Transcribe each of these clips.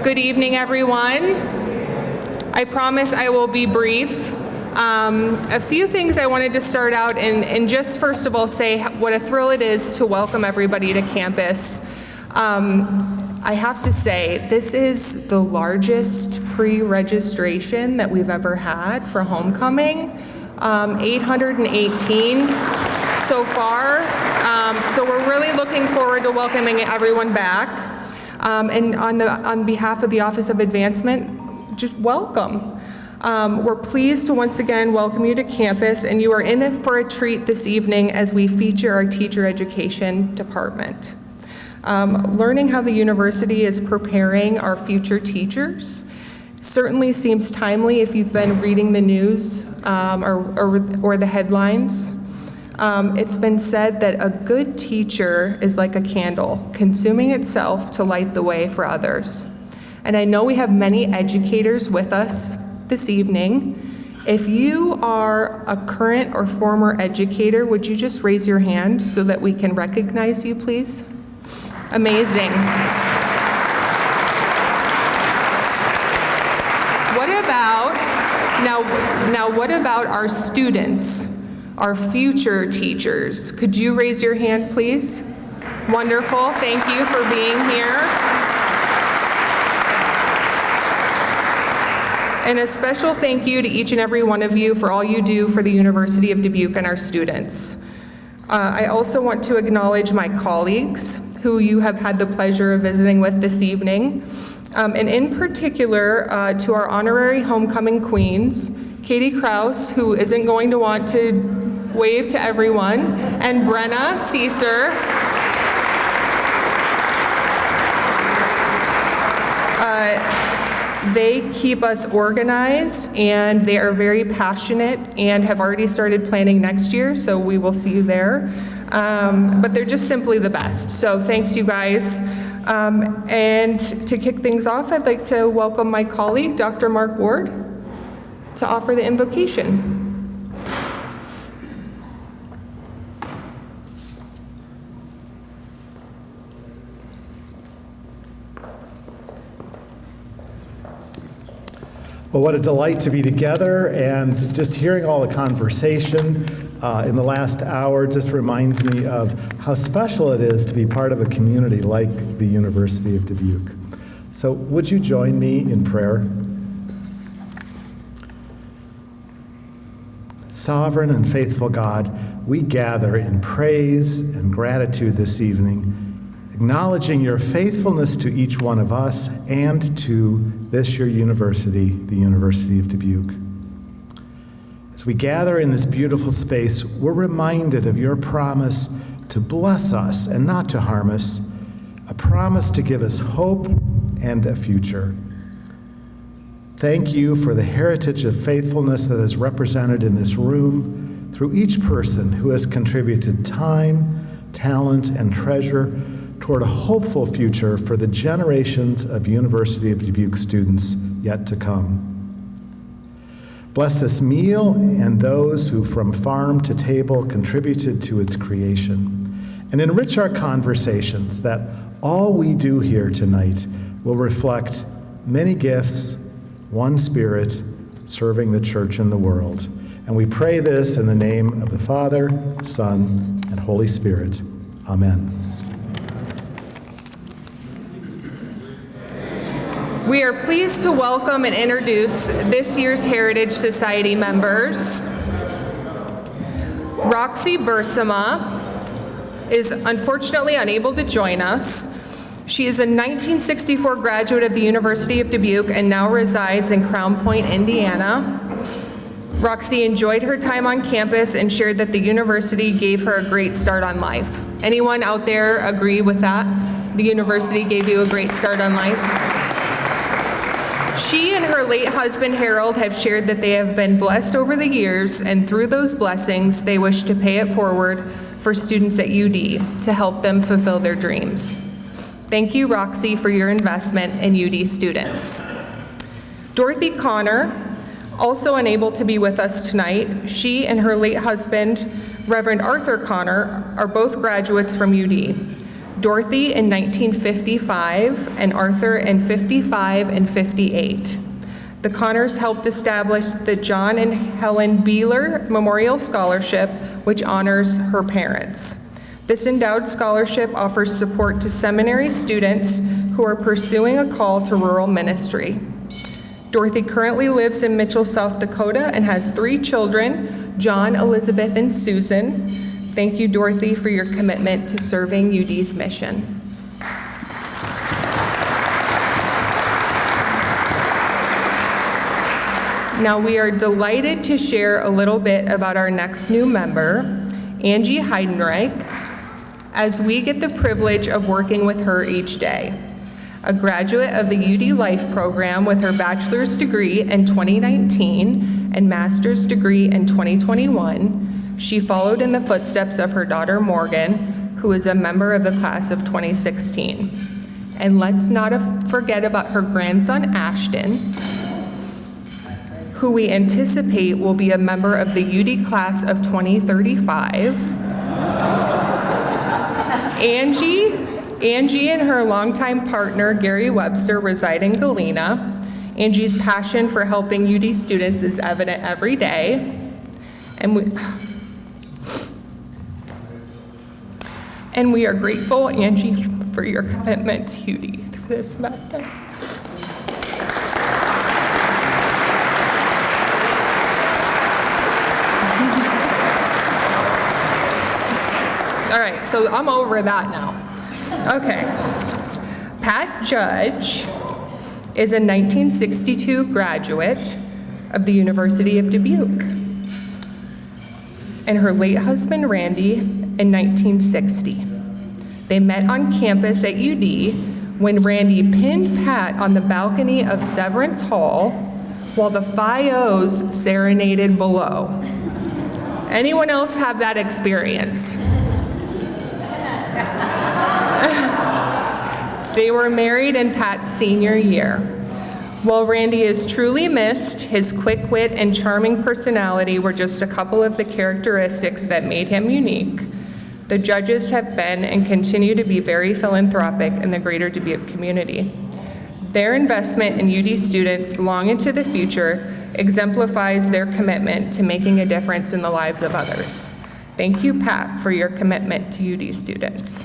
Good evening, everyone. I promise I will be brief. A few things I wanted to start out and just first of all say what a thrill it is to welcome everybody to campus. I have to say, this is the largest pre-registration that we've ever had for homecoming. 818 so far. So we're really looking forward to welcoming everyone back. And on behalf of the Office of Advancement, just welcome. We're pleased to once again welcome you to campus, and you are in it for a treat this evening as we feature our teacher education department. Learning how the university is preparing our future teachers certainly seems timely if you've been reading the news or the headlines. It's been said that a good teacher is like a candle, consuming itself to light the way for others. And I know we have many educators with us this evening. If you are a current or former educator, would you just raise your hand so that we can recognize you, please? Amazing. What about our students, our future teachers? Could you raise your hand, please? Wonderful. Thank you for being here. And a special thank you to each and every one of you for all you do for the University of Dubuque and our students. I also want to acknowledge my colleagues who you have had the pleasure of visiting with this evening. And in particular, to our honorary homecoming queens, Katie Krause, who isn't going to want to wave to everyone, and Brenna Caesar. They keep us organized, and they are very passionate and have already started planning next year, so we will see you there. But they're just simply the best. So thanks, you guys. And to kick things off, I'd like to welcome my colleague, Dr. Mark Ward, to offer the invocation. Well, what a delight to be together, and just hearing all the conversation in the last hour just reminds me of how special it is to be part of a community like the University of Dubuque. So would you join me in prayer? Sovereign and faithful God, we gather in praise and gratitude this evening, acknowledging your faithfulness to each one of us and to this your university, the University of Dubuque. As we gather in this beautiful space, we're reminded of your promise to bless us and not to harm us, a promise to give us hope and a future. Thank you for the heritage of faithfulness that is represented in this room through each person who has contributed time, talent, and treasure toward a hopeful future for the generations of University of Dubuque students yet to come. Bless this meal and those who from farm to table contributed to its creation, and enrich our conversations that all we do here tonight will reflect many gifts, one Spirit, serving the church in the world. And we pray this in the name of the Father, Son, and Holy Spirit. Amen. We are pleased to welcome and introduce this year's Heritage Society members. Roxy Bursama is unfortunately unable to join us. She is a 1964 graduate of the University of Dubuque and now resides in Crown Point, Indiana. Roxy enjoyed her time on campus and shared that the university gave her a great start on life. Anyone out there agree with that? The university gave you a great start on life? She and her late husband, Harold, have shared that they have been blessed over the years, and through those blessings, they wish to pay it forward for students at UD to help them fulfill their dreams. Thank you, Roxy, for your investment in UD students. Dorothy Connor, also unable to be with us tonight, she and her late husband, Reverend Arthur Connor, are both graduates from UD. Dorothy in 1955, and Arthur in 55 and 58. The Connors helped establish the John and Helen Beeler Memorial Scholarship, which honors her parents. This endowed scholarship offers support to seminary students who are pursuing a call to rural ministry. Dorothy currently lives in Mitchell, South Dakota, and has 3 children, John, Elizabeth, and Susan. Thank you, Dorothy, for your commitment to serving UD's mission. Now, we are delighted to share a little bit about our next new member, Angie Heidenreich, as we get the privilege of working with her each day. A graduate of the UD Life program with her bachelor's degree in 2019 and master's degree in 2021, she followed in the footsteps of her daughter Morgan, who is a member of the class of 2016. And let's not forget about her grandson Ashton, who we anticipate will be a member of the UD class of 2035. Angie and her longtime partner, Gary Webster, reside in Galena. Angie's passion for helping UD students is evident every day. And we are grateful, Angie, for your commitment to UD through this semester. All right, so I'm over that now. Okay. Pat Judge is a 1962 graduate of the University of Dubuque, and her late husband Randy in 1960. They met on campus at UD when Randy pinned Pat on the balcony of Severance Hall while the Phi O's serenaded below. Anyone else have that experience? They were married in Pat's senior year. While Randy is truly missed, his quick wit and charming personality were just a couple of the characteristics that made him unique. The Judges have been and continue to be very philanthropic in the greater Dubuque community. Their investment in UD students long into the future exemplifies their commitment to making a difference in the lives of others. Thank you, Pat, for your commitment to UD students.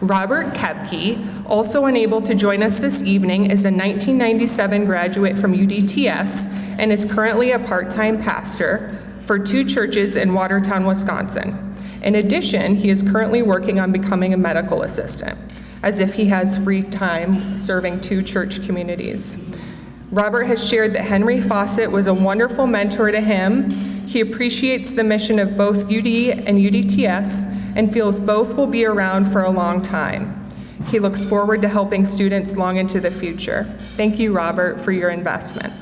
Robert Kepke, also unable to join us this evening, is a 1997 graduate from UDTS and is currently a part-time pastor for 2 churches in Watertown, Wisconsin. In addition, he is currently working on becoming a medical assistant, as if he has free time serving 2 church communities. Robert has shared that Henry Fawcett was a wonderful mentor to him. He appreciates the mission of both UD and UDTS and feels both will be around for a long time. He looks forward to helping students long into the future. Thank you, Robert, for your investment.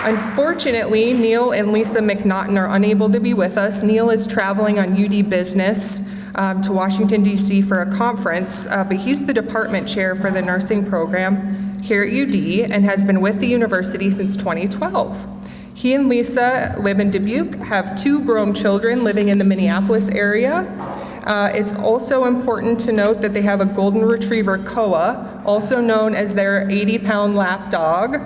Unfortunately, Neil and Lisa McNaughton are unable to be with us. Neil is traveling on UD business to Washington, D.C. for a conference, but he's the department chair for the nursing program here at UD and has been with the university since 2012. He and Lisa live in Dubuque, have 2 grown children living in the Minneapolis area. It's also important to note that they have a golden retriever, Koa, also known as their 80-pound lap dog.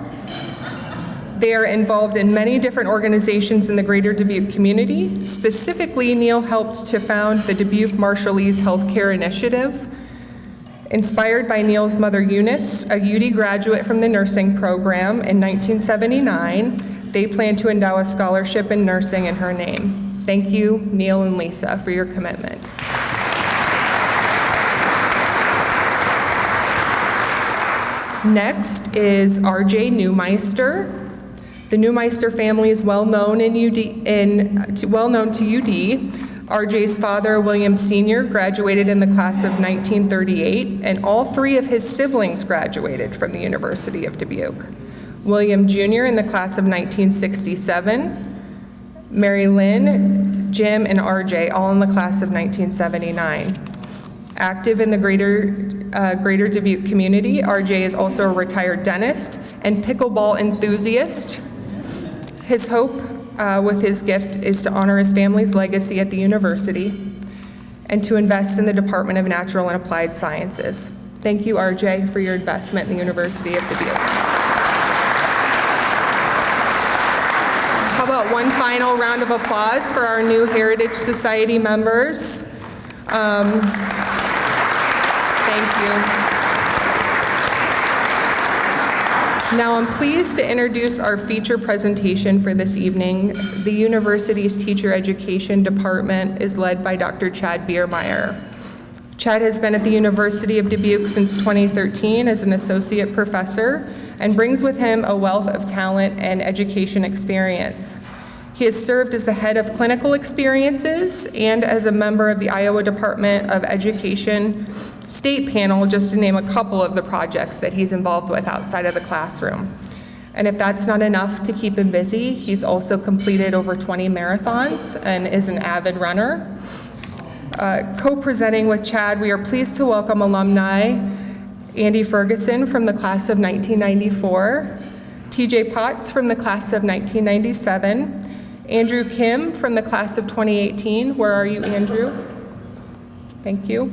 They are involved in many different organizations in the greater Dubuque community. Specifically, Neil helped to found the Dubuque Marshallese Healthcare Initiative. Inspired by Neil's mother, Eunice, a UD graduate from the nursing program in 1979, they plan to endow a scholarship in nursing in her name. Thank you, Neil and Lisa, for your commitment. Next is RJ Neumeister. The Neumeister family is well known to UD. RJ's father, William Sr., graduated in the class of 1938, and all 3 of his siblings graduated from the University of Dubuque. William Jr. in the class of 1967, Mary Lynn, Jim, and RJ all in the class of 1979. Active in the greater Dubuque community, RJ is also a retired dentist and pickleball enthusiast. His hope with his gift is to honor his family's legacy at the university and to invest in the Department of Natural and Applied Sciences. Thank you, RJ, for your investment in the University of Dubuque. How about one final round of applause for our new Heritage Society members? Thank you. Now I'm pleased to introduce our feature presentation for this evening. The university's teacher education department is led by Dr. Chad Biermeyer. Chad has been at the University of Dubuque since 2013 as an associate professor and brings with him a wealth of talent and education experience. He has served as the head of clinical experiences and as a member of the Iowa Department of Education state panel, just to name a couple of the projects that he's involved with outside of the classroom. And if that's not enough to keep him busy, he's also completed over 20 marathons and is an avid runner. Co-presenting with Chad, we are pleased to welcome alumni Andy Ferguson from the class of 1994, TJ Potts from the class of 1997, Andrew Kim from the class of 2018. Where are you, Andrew? Thank you.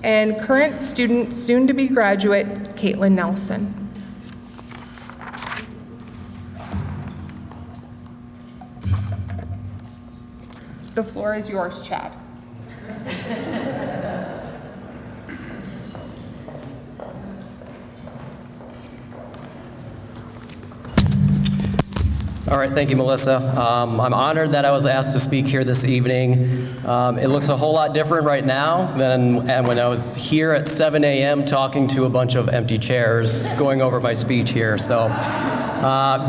And current student, soon-to-be graduate, Caitlin Nelson. The floor is yours, Chad. All right, thank you, Melissa. I'm honored that I was asked to speak here this evening. It looks a whole lot different right now than when I was here at 7 a.m. talking to a bunch of empty chairs, going over my speech here. So,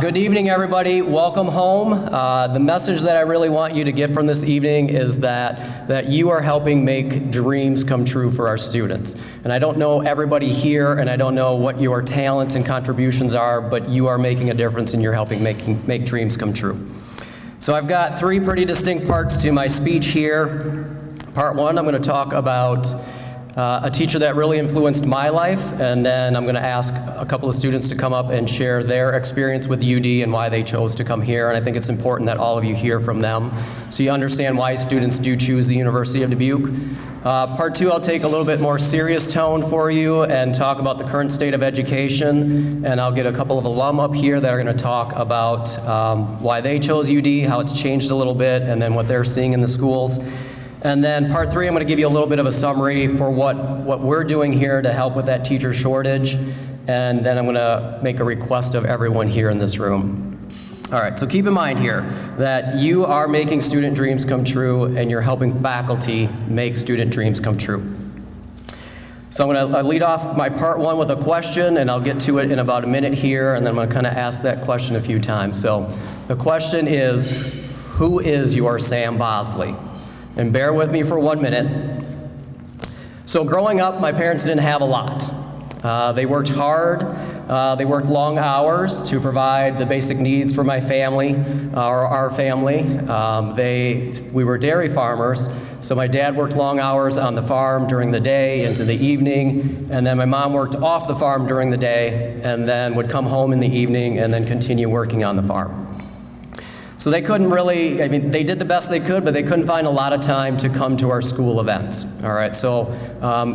good evening, everybody. Welcome home. The message that I really want you to get from this evening is that you are helping make dreams come true for our students. And I don't know everybody here, and I don't know what your talents and contributions are, but you are making a difference and you're helping make dreams come true. So I've got three pretty distinct parts to my speech here. Part one, I'm going to talk about a teacher that really influenced my life, and then I'm going to ask a couple of students to come up and share their experience with UD and why they chose to come here, and I think it's important that all of you hear from them so you understand why students do choose the University of Dubuque. Part two, I'll take a little bit more serious tone for you and talk about the current state of education, and I'll get a couple of alum up here that are going to talk about why they chose UD, how it's changed a little bit, and then what they're seeing in the schools. And then part three, I'm going to give you a little bit of a summary for what we're doing here to help with that teacher shortage, and then I'm going to make a request of everyone here in this room. All right, so keep in mind here that you are making student dreams come true, and you're helping faculty make student dreams come true. So I'm going to lead off my part one with a question, and I'll get to it in about a minute here, and then I'm going to kind of ask that question a few times. So the question is, who is your Sam Bosley? And bear with me for 1 minute. So growing up, my parents didn't have a lot. They worked hard. They worked long hours to provide the basic needs for my family, or our family. We were dairy farmers, so my dad worked long hours on the farm during the day into the evening, and then my mom worked off the farm during the day, and then would come home in the evening and then continue working on the farm. So they couldn't really, they did the best they could, but they couldn't find a lot of time to come to our school events. All right, so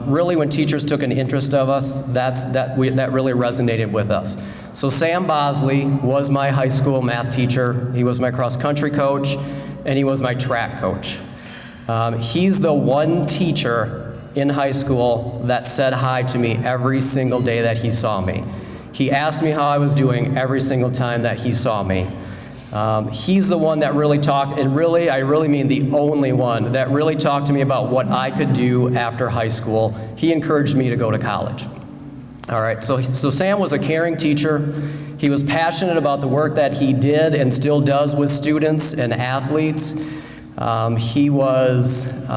really when teachers took an interest of us, that really resonated with us. So Sam Bosley was my high school math teacher. He was my cross-country coach, and he was my track coach. He's the one teacher in high school that said hi to me every single day that he saw me. He asked me how I was doing every single time that he saw me. He's the one that really talked, and really, I really mean the only one that really talked to me about what I could do after high school. He encouraged me to go to college. All right, so Sam was a caring teacher. He was passionate about the work that he did and still does with students and athletes. He was,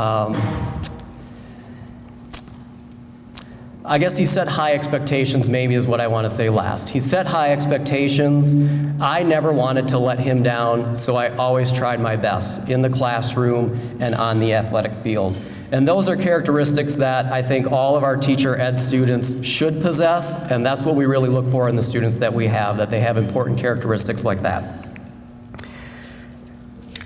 I guess he set high expectations, maybe is what I want to say last. He set high expectations. I never wanted to let him down, so I always tried my best in the classroom and on the athletic field. And those are characteristics that I think all of our teacher ed students should possess, and that's what we really look for in the students that we have, that they have important characteristics like that.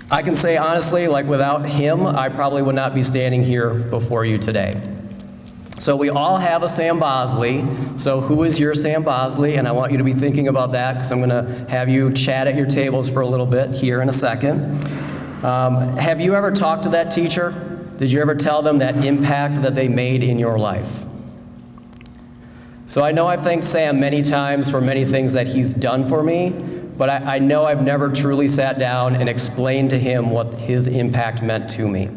I can say honestly, like without him, I probably would not be standing here before you today. So we all have a Sam Bosley. So who is your Sam Bosley? And I want you to be thinking about that because I'm going to have you chat at your tables for a little bit here in a second. Have you ever talked to that teacher? Did you ever tell them that impact that they made in your life? So I know I've thanked Sam many times for many things that he's done for me, but I know I've never truly sat down and explained to him what his impact meant to me.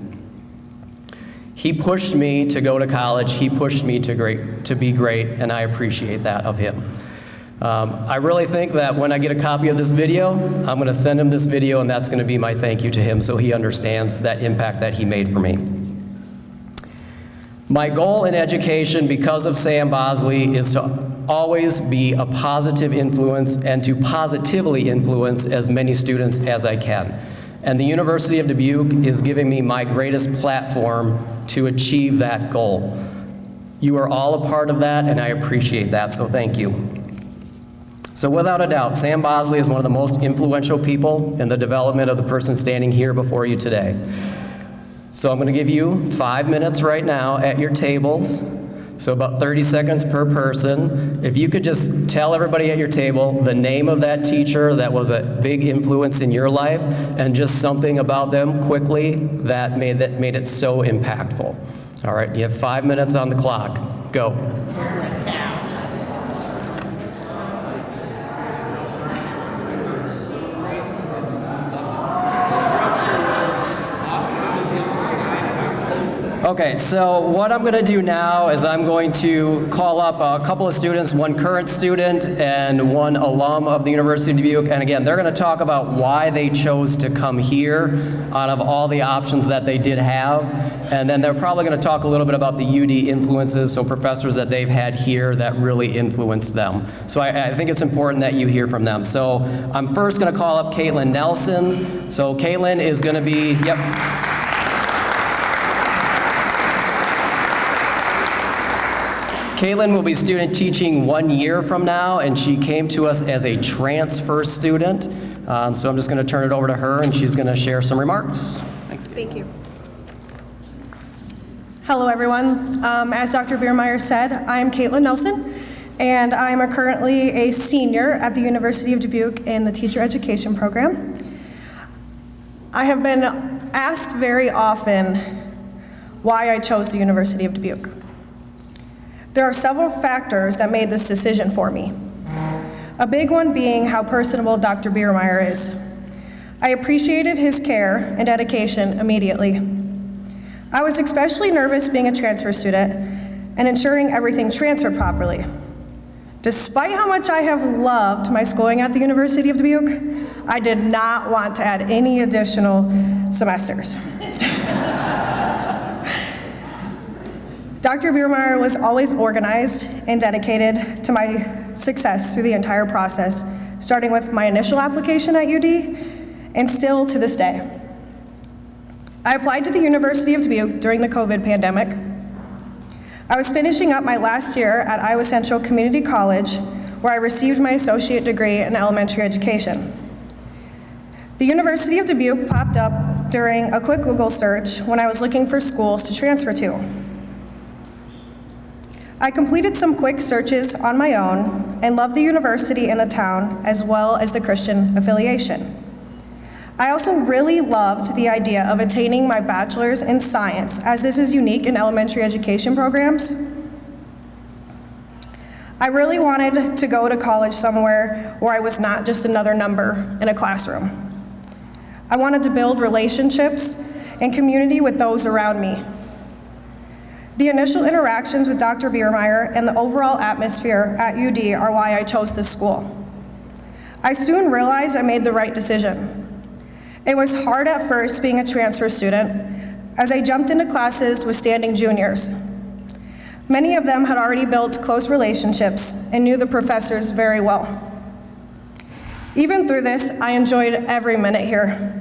He pushed me to go to college. He pushed me to be great, and I appreciate that of him. I really think that when I get a copy of this video, I'm going to send him this video, and that's going to be my thank you to him so he understands that impact that he made for me. My goal in education, because of Sam Bosley, is to always be a positive influence and to positively influence as many students as I can. And the University of Dubuque is giving me my greatest platform to achieve that goal. You are all a part of that, and I appreciate that, so thank you. So without a doubt, Sam Bosley is one of the most influential people in the development of the person standing here before you today. So I'm going to give you 5 minutes right now at your tables, so about 30 seconds per person. If you could just tell everybody at your table the name of that teacher that was a big influence in your life and just something about them quickly that made it so impactful. All right, you have 5 minutes on the clock. Go. Okay, so what I'm going to do now is I'm going to call up a couple of students, one current student and one alum of the University of Dubuque, and again, they're going to talk about why they chose to come here out of all the options that they did have, and then they're probably going to talk a little bit about the UD influences, so professors that they've had here that really influenced them. So I think it's important that you hear from them. So I'm first going to call up Caitlin Nelson. So Caitlin is going to be, Caitlin will be student teaching 1 year from now, and she came to us as a transfer student. So I'm just going to turn it over to her, and she's going to share some remarks. Thanks. Thank you. Hello, everyone. As Dr. Biermeyer said, I'm Caitlin Nelson, and I'm currently a senior at the University of Dubuque in the teacher education program. I have been asked very often why I chose the University of Dubuque. There are several factors that made this decision for me. A big one being how personable Dr. Biermeyer is. I appreciated his care and dedication immediately. I was especially nervous being a transfer student and ensuring everything transferred properly. Despite how much I have loved my schooling at the University of Dubuque, I did not want to add any additional semesters. Dr. Biermeyer was always organized and dedicated to my success through the entire process, starting with my initial application at UD and still to this day. I applied to the University of Dubuque during the COVID pandemic. I was finishing up my last year at Iowa Central Community College, where I received my associate degree in elementary education. The University of Dubuque popped up during a quick Google search when I was looking for schools to transfer to. I completed some quick searches on my own and loved the university and the town, as well as the Christian affiliation. I also really loved the idea of attaining my bachelor's in science, as this is unique in elementary education programs. I really wanted to go to college somewhere where I was not just another number in a classroom. I wanted to build relationships and community with those around me. The initial interactions with Dr. Biermeyer and the overall atmosphere at UD are why I chose this school. I soon realized I made the right decision. It was hard at first being a transfer student, as I jumped into classes with standing juniors. Many of them had already built close relationships and knew the professors very well. Even through this, I enjoyed every minute here.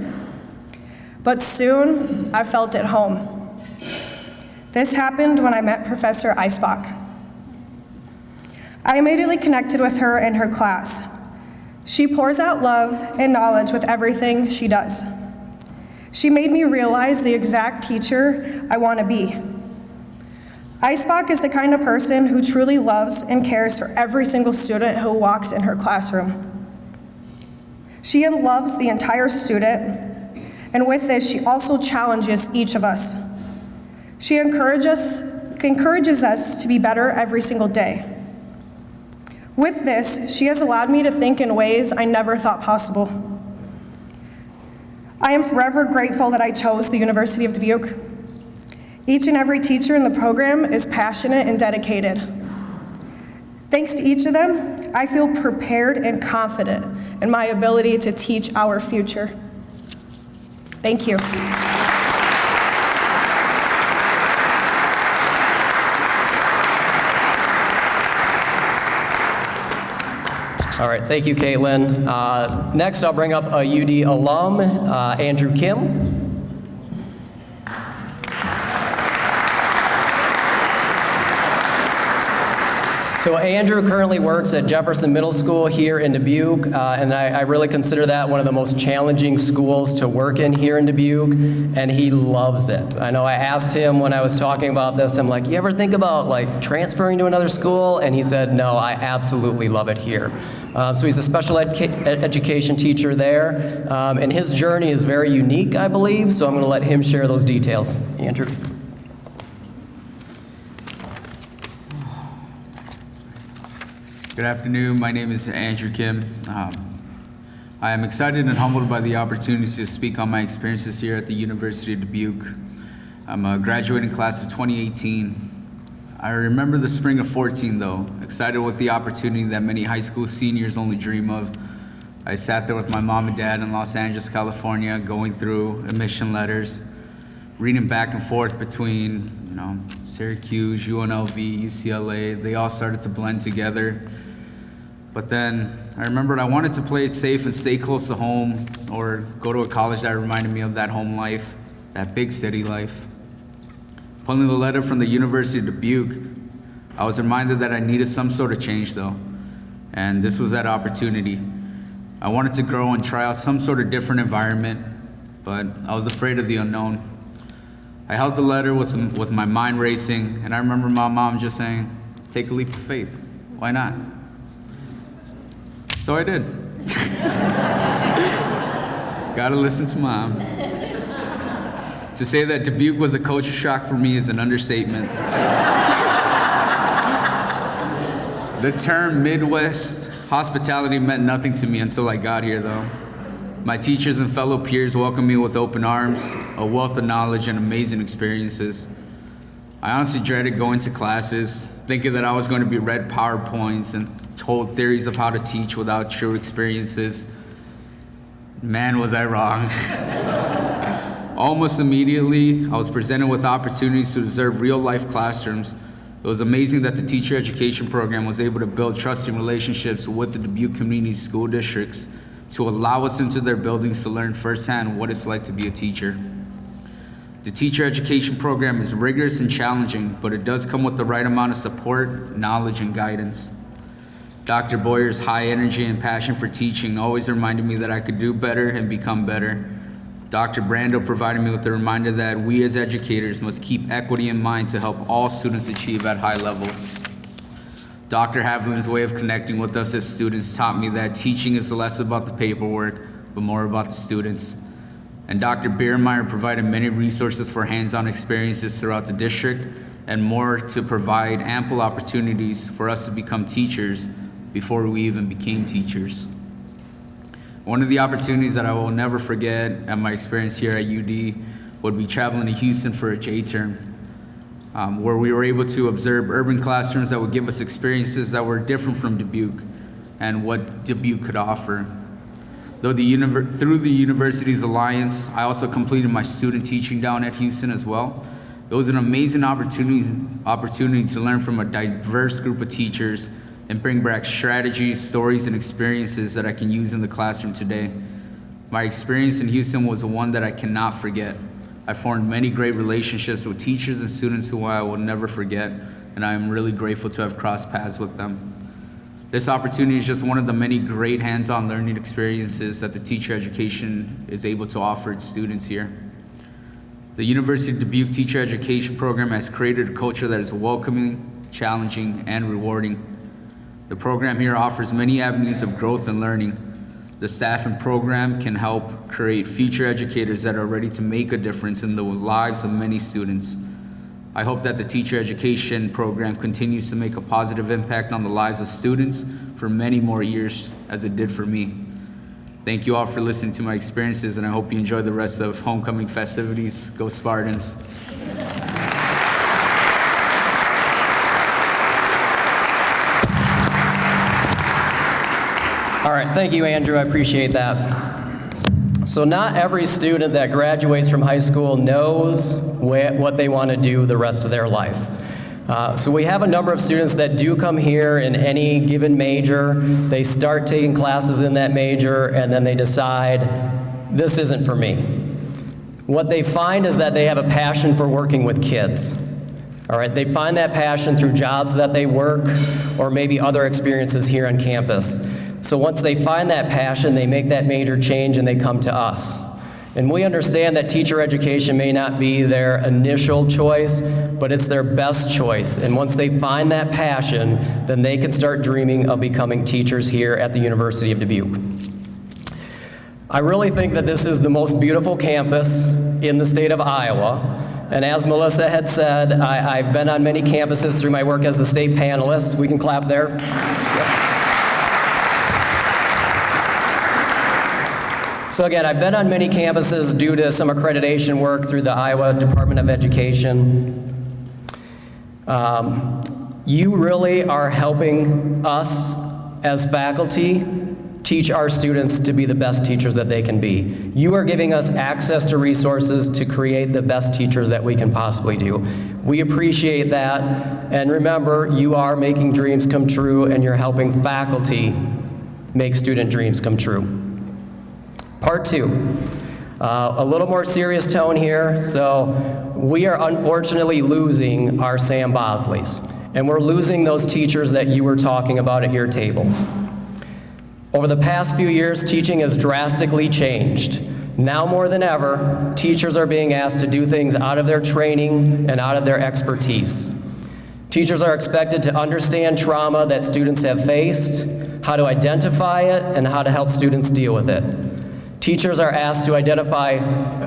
But soon, I felt at home. This happened when I met Professor Eisbach. I immediately connected with her in her class. She pours out love and knowledge with everything she does. She made me realize the exact teacher I want to be. Eisbach is the kind of person who truly loves and cares for every single student who walks in her classroom. She loves the entire student, and with this, she also challenges each of us. She encourages us to be better every single day. With this, she has allowed me to think in ways I never thought possible. I am forever grateful that I chose the University of Dubuque. Each and every teacher in the program is passionate and dedicated. Thanks to each of them, I feel prepared and confident in my ability to teach our future. Thank you. All right, thank you, Caitlin. Next, I'll bring up a UD alum, Andrew Kim. So Andrew currently works at Jefferson Middle School here in Dubuque, and I really consider that one of the most challenging schools to work in here in Dubuque, and he loves it. I know I asked him when I was talking about this, I'm like, you ever think about like transferring to another school? And he said, no, I absolutely love it here. So he's a special education teacher there, and his journey is very unique, I believe, so I'm going to let him share those details. Andrew. Good afternoon. My name is Andrew Kim. I am excited and humbled by the opportunity to speak on my experiences here at the University of Dubuque. I'm a graduating class of 2018. I remember the spring of 14 though, excited with the opportunity that many high school seniors only dream of. I sat there with my mom and dad in Los Angeles, California, going through admission letters, reading back and forth between, Syracuse, UNLV, UCLA. They all started to blend together. But then I remembered I wanted to play it safe and stay close to home, or go to a college that reminded me of that home life, that big city life. Pulling the letter from the University of Dubuque, I was reminded that I needed some sort of change though, and this was that opportunity. I wanted to grow and try out some sort of different environment, but I was afraid of the unknown. I held the letter with my mind racing, and I remember my mom just saying, take a leap of faith, why not? So I did. Gotta listen to mom. To say that Dubuque was a culture shock for me is an understatement. The term Midwest hospitality meant nothing to me until I got here though. My teachers and fellow peers welcomed me with open arms, a wealth of knowledge and amazing experiences. I honestly dreaded going to classes, thinking that I was going to be read PowerPoints and told theories of how to teach without true experiences. Man, was I wrong. Almost immediately, I was presented with opportunities to observe real-life classrooms. It was amazing that the teacher education program was able to build trusting relationships with the Dubuque Community School Districts to allow us into their buildings to learn firsthand what it's like to be a teacher. The teacher education program is rigorous and challenging, but it does come with the right amount of support, knowledge, and guidance. Dr. Boyer's high energy and passion for teaching always reminded me that I could do better and become better. Dr. Brando provided me with the reminder that we as educators must keep equity in mind to help all students achieve at high levels. Dr. Haviland's way of connecting with us as students taught me that teaching is less about the paperwork, but more about the students. And Dr. Biermeyer provided many resources for hands-on experiences throughout the district and more to provide ample opportunities for us to become teachers before we even became teachers. One of the opportunities that I will never forget at my experience here at UD would be traveling to Houston for a J-term, where we were able to observe urban classrooms that would give us experiences that were different from Dubuque and what Dubuque could offer. Through the university's alliance, I also completed my student teaching down at Houston as well. It was an amazing opportunity to learn from a diverse group of teachers and bring back strategies, stories, and experiences that I can use in the classroom today. My experience in Houston was one that I cannot forget. I formed many great relationships with teachers and students who I will never forget, and I am really grateful to have crossed paths with them. This opportunity is just one of the many great hands-on learning experiences that the teacher education is able to offer its students here. The University of Dubuque Teacher Education Program has created a culture that is welcoming, challenging, and rewarding. The program here offers many avenues of growth and learning. The staff and program can help create future educators that are ready to make a difference in the lives of many students. I hope that the teacher education program continues to make a positive impact on the lives of students for many more years, as it did for me. Thank you all for listening to my experiences, and I hope you enjoy the rest of homecoming festivities. Go Spartans. All right, thank you, Andrew. I appreciate that. So not every student that graduates from high school knows what they want to do the rest of their life. So we have a number of students that do come here in any given major. They start taking classes in that major, and then they decide, this isn't for me. What they find is that they have a passion for working with kids. All right, they find that passion through jobs that they work or maybe other experiences here on campus. So once they find that passion, they make that major change and they come to us. And we understand that teacher education may not be their initial choice, but it's their best choice. And once they find that passion, then they can start dreaming of becoming teachers here at the University of Dubuque. I really think that this is the most beautiful campus in the state of Iowa. And as Melissa had said, I've been on many campuses through my work as the state panelist. We can clap there. Yep. So again, I've been on many campuses due to some accreditation work through the Iowa Department of Education. You really are helping us as faculty teach our students to be the best teachers that they can be. You are giving us access to resources to create the best teachers that we can possibly do. We appreciate that, and remember, you are making dreams come true, and you're helping faculty make student dreams come true. Part two, a little more serious tone here. So we are unfortunately losing our Sam Bosleys, and we're losing those teachers that you were talking about at your tables. Over the past few years, teaching has drastically changed. Now more than ever, teachers are being asked to do things out of their training and out of their expertise. Teachers are expected to understand trauma that students have faced, how to identify it, and how to help students deal with it. Teachers are asked to identify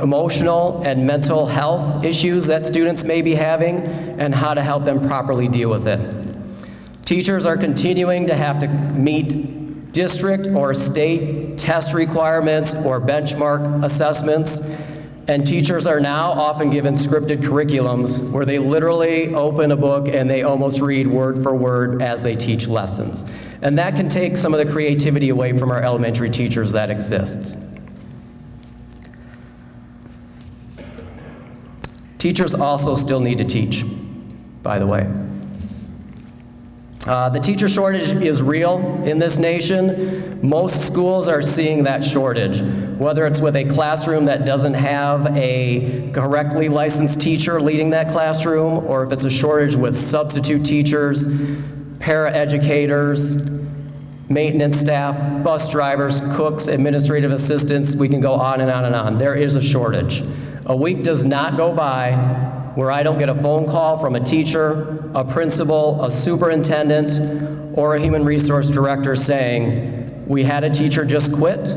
emotional and mental health issues that students may be having and how to help them properly deal with it. Teachers are continuing to have to meet district or state test requirements or benchmark assessments, and teachers are now often given scripted curriculums where they literally open a book and they almost read word for word as they teach lessons. And that can take some of the creativity away from our elementary teachers that exists. Teachers also still need to teach, by the way. The teacher shortage is real in this nation. Most schools are seeing that shortage, whether it's with a classroom that doesn't have a correctly licensed teacher leading that classroom, or if it's a shortage with substitute teachers, paraeducators, maintenance staff, bus drivers, cooks, administrative assistants. We can go on and on and on. There is a shortage. A week does not go by where I don't get a phone call from a teacher, a principal, a superintendent, or a human resource director saying, we had a teacher just quit,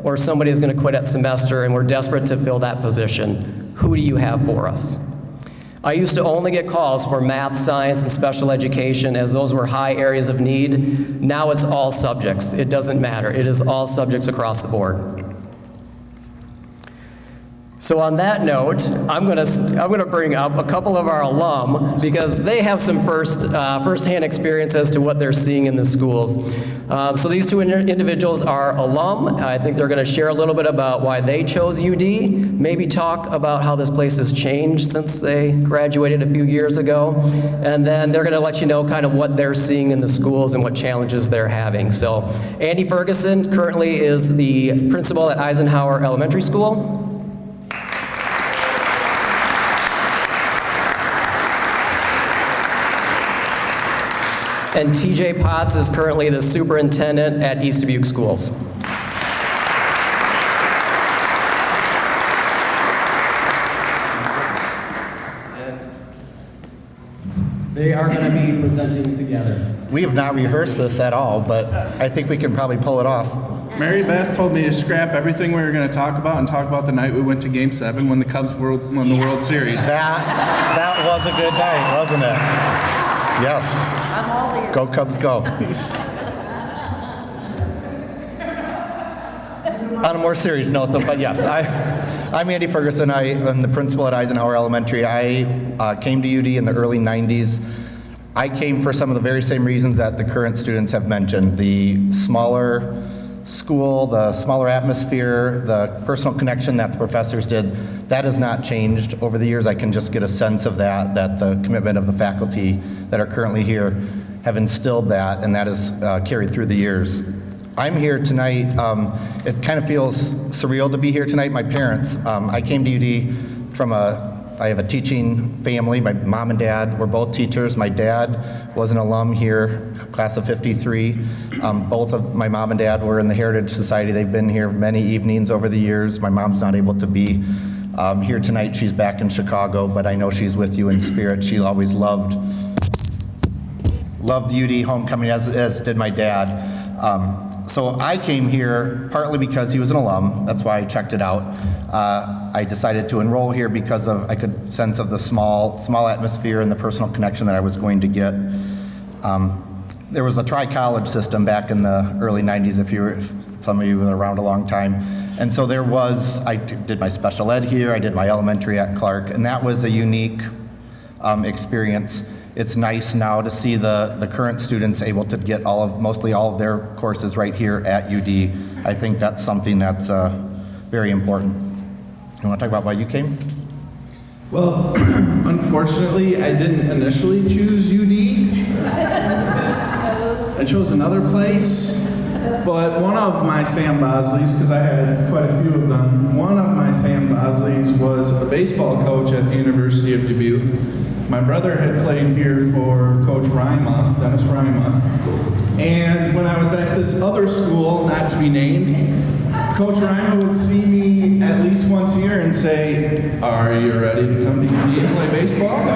or somebody is going to quit at semester and we're desperate to fill that position. Who do you have for us? I used to only get calls for math, science, and special education as those were high areas of need. Now it's all subjects. It doesn't matter. It is all subjects across the board. So on that note, I'm gonna bring up a couple of our alum because they have some firsthand experience as to what they're seeing in the schools. So these two individuals are alum. I think they're gonna share a little bit about why they chose UD, maybe talk about how this place has changed since they graduated a few years ago, and then they're gonna let you know kind of what they're seeing in the schools and what challenges they're having. So Andy Ferguson currently is the principal at Eisenhower Elementary School. And TJ Potts is currently the superintendent at East Dubuque Schools. They are going to be presenting together. We have not rehearsed this at all, but I think we can probably pull it off. Mary Beth told me to scrap everything we were going to talk about and talk about the night we went to Game 7 when the Cubs won the World Series. That was a good night, wasn't it? Yes. Go Cubs, go. On a more serious note, though, but yes, I'm Andy Ferguson. I am the principal at Eisenhower Elementary. I came to UD in the early 90s. I came for some of the very same reasons that the current students have mentioned. The smaller school, the smaller atmosphere, the personal connection that the professors did, that has not changed over the years. I can just get a sense of that the commitment of the faculty that are currently here have instilled that, and that has carried through the years. I'm here tonight. It kind of feels surreal to be here tonight. My parents, I came to UD from I have a teaching family. My mom and dad were both teachers. My dad was an alum here, class of 53. Both of my mom and dad were in the Heritage Society. They've been here many evenings over the years. My mom's not able to be here tonight. She's back in Chicago, but I know she's with you in spirit. She always loved UD homecoming, as did my dad. So I came here partly because he was an alum. That's why I checked it out. I decided to enroll here because I could sense of the small atmosphere and the personal connection that I was going to get. There was a tri-college system back in the early 90s, if some of you were around a long time. And so I did my special ed here, I did my elementary at Clark, and that was a unique experience. It's nice now to see the current students able to get mostly all of their courses right here at UD. I think that's something that's very important. You want to talk about why you came? Well, unfortunately, I didn't initially choose UD. I chose another place, but one of my Sam Bosleys, because I had quite a few of them, one of my Sam Bosleys was a baseball coach at the University of Dubuque. My brother had played here for Coach Rima, Dennis Rima, and when I was at this other school, not to be named, Coach Rima would see me at least once a year and say, "Are you ready to come to UD and play baseball?" And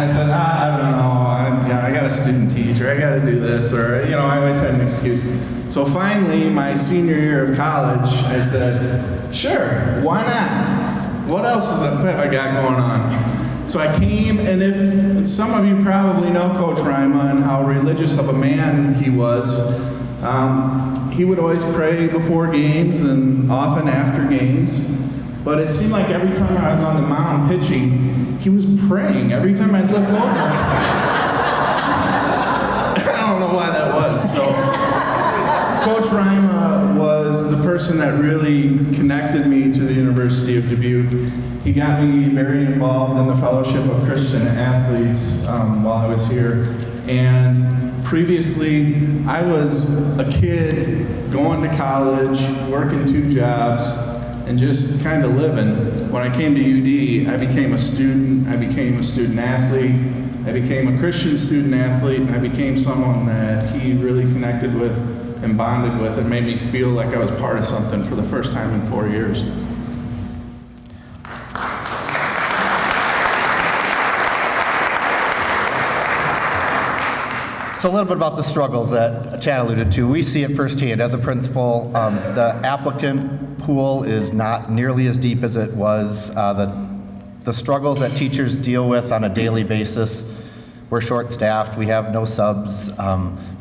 I said, "I don't know, I got a student teacher, I got to do this," or, I always had an excuse. So finally, my senior year of college, I said, "Sure, why not? What else have I got going on?" So I came, and if some of you probably know Coach Rima and how religious of a man he was, he would always pray before games and often after games. But it seemed like every time I was on the mound pitching, he was praying every time I'd look over. I don't know why that was. So Coach Rima was the person that really connected me to the University of Dubuque. He got me very involved in the Fellowship of Christian Athletes while I was here. And previously, I was a kid going to college, working 2 jobs, and just kind of living. When I came to UD, I became a student, I became a student athlete, I became a Christian student athlete, and I became someone that he really connected with and bonded with and made me feel like I was part of something for the first time in 4 years. So a little bit about the struggles that Chad alluded to. We see it firsthand. As a principal, the applicant pool is not nearly as deep as it was. The struggles that teachers deal with on a daily basis, we're short-staffed, we have no subs.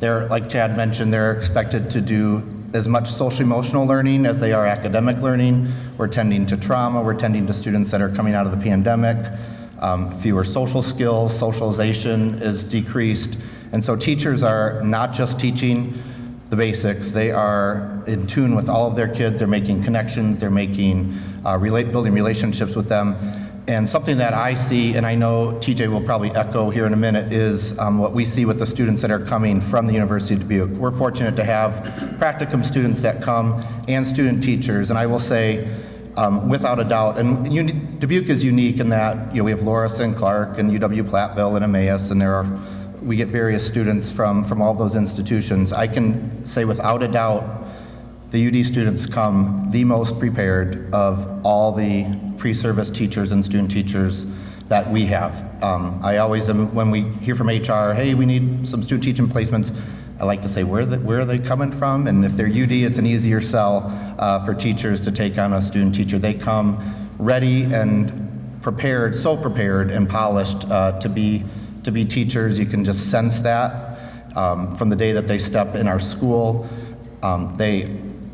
Like Chad mentioned, they're expected to do as much social-emotional learning as they are academic learning. We're tending to trauma, we're tending to students that are coming out of the pandemic. Fewer social skills, socialization is decreased. And so teachers are not just teaching the basics, they are in tune with all of their kids, they're making connections, they're making, building relationships with them. And something that I see, and I know TJ will probably echo here in a minute, is what we see with the students that are coming from the University of Dubuque. We're fortunate to have practicum students that come and student teachers, and I will say, without a doubt, and Dubuque is unique in that we have Loris and Clark and UW Platteville and Emmaus, and there are we get various students from all those institutions. I can say without a doubt, the UD students come the most prepared of all the pre-service teachers and student teachers that we have. I always am, when we hear from HR, hey, we need some student teaching placements, I like to say, where are they coming from? And if they're UD, it's an easier sell for teachers to take on a student teacher. They come ready and prepared, so prepared and polished to be teachers. You can just sense that from the day that they step in our school.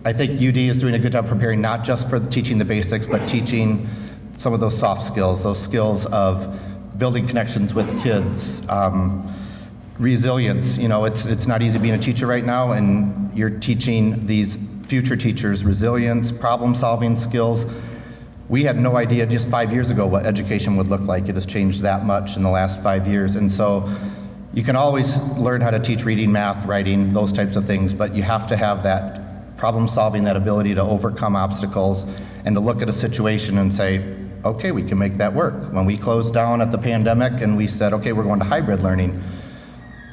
I think UD is doing a good job preparing not just for teaching the basics, but teaching some of those soft skills, those skills of building connections with kids, resilience. You know, it's not easy being a teacher right now, and you're teaching these future teachers resilience, problem-solving skills. We had no idea just 5 years ago what education would look like. It has changed that much in the last 5 years, and so you can always learn how to teach reading, math, writing, those types of things, but you have to have that problem-solving, that ability to overcome obstacles and to look at a situation and say, okay, we can make that work. When we closed down at the pandemic and we said, okay, we're going to hybrid learning,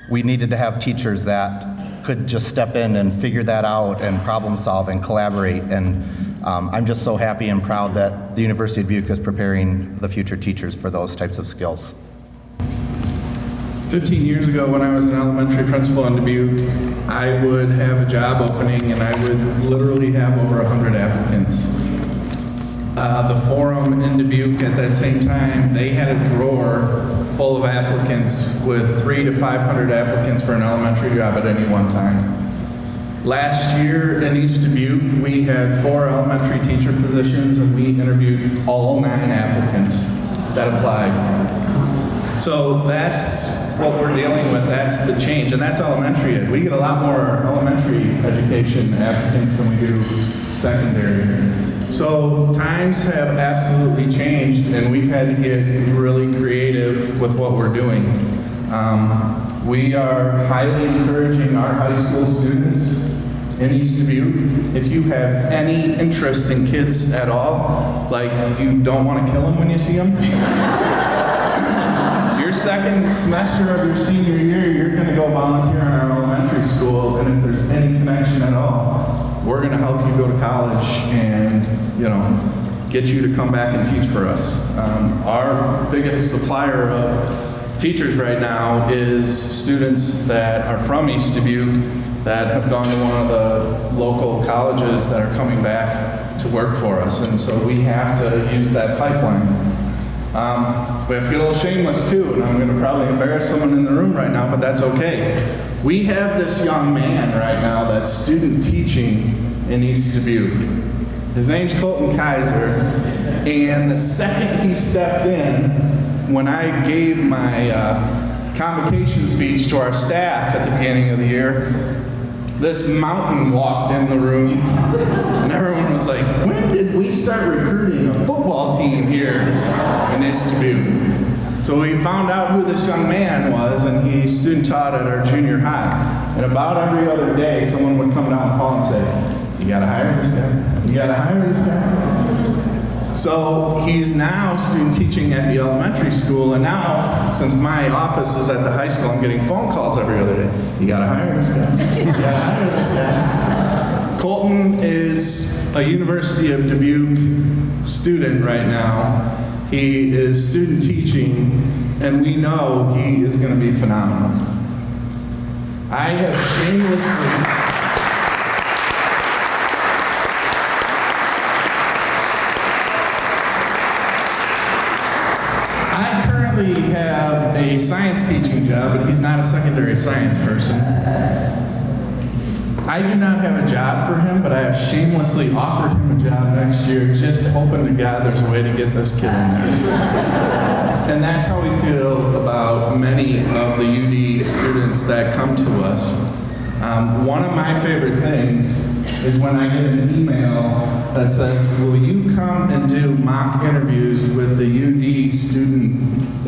we needed to have teachers that could just step in and figure that out and problem solve and collaborate. And I'm just so happy and proud that the University of Dubuque is preparing the future teachers for those types of skills. 15 years ago, when I was an elementary principal in Dubuque, I would have a job opening and I would literally have over 100 applicants. The forum in Dubuque at that same time, they had a drawer full of applicants with 300 to 500 applicants for an elementary job at any one time. Last year in East Dubuque, we had 4 elementary teacher positions and we interviewed all 9 applicants that applied. So that's what we're dealing with, that's the change, and that's elementary ed. We get a lot more elementary education applicants than we do secondary. So times have absolutely changed, and we've had to get really creative with what we're doing. We are highly encouraging our high school students in East Dubuque. If you have any interest in kids at all, like you don't want to kill them when you see them, your second semester of your senior year, you're going to go volunteer in our elementary school, and if there's any connection at all, we're going to help you go to college and, get you to come back and teach for us. Our biggest supplier of teachers right now is students that are from East Dubuque that have gone to one of the local colleges that are coming back to work for us, and so we have to use that pipeline. We have to get a little shameless too, and I'm going to probably embarrass someone in the room right now, but that's okay. We have this young man right now that's student teaching in East Dubuque. His name's Colton Kaiser, and the second he stepped in, when I gave my convocation speech to our staff at the beginning of the year, this mountain walked in the room, and everyone was like, when did we start recruiting a football team here in East Dubuque? So we found out who this young man was, and he student taught at our junior high. And about every other day, someone would come down the hall and say, you gotta hire this guy. You gotta hire this guy. So he's now student teaching at the elementary school, and now, since my office is at the high school, I'm getting phone calls every other day. You gotta hire this guy. You gotta hire this guy. Colton is a University of Dubuque student right now. He is student teaching, and we know he is going to be phenomenal. I have shamelessly... I currently have a science teaching job, but he's not a secondary science person. I do not have a job for him, but I have shamelessly offered him a job next year, just hoping to God there's a way to get this kid in there. And that's how we feel about many of the UD students that come to us. One of my favorite things is when I get an email that says, will you come and do mock interviews with the UD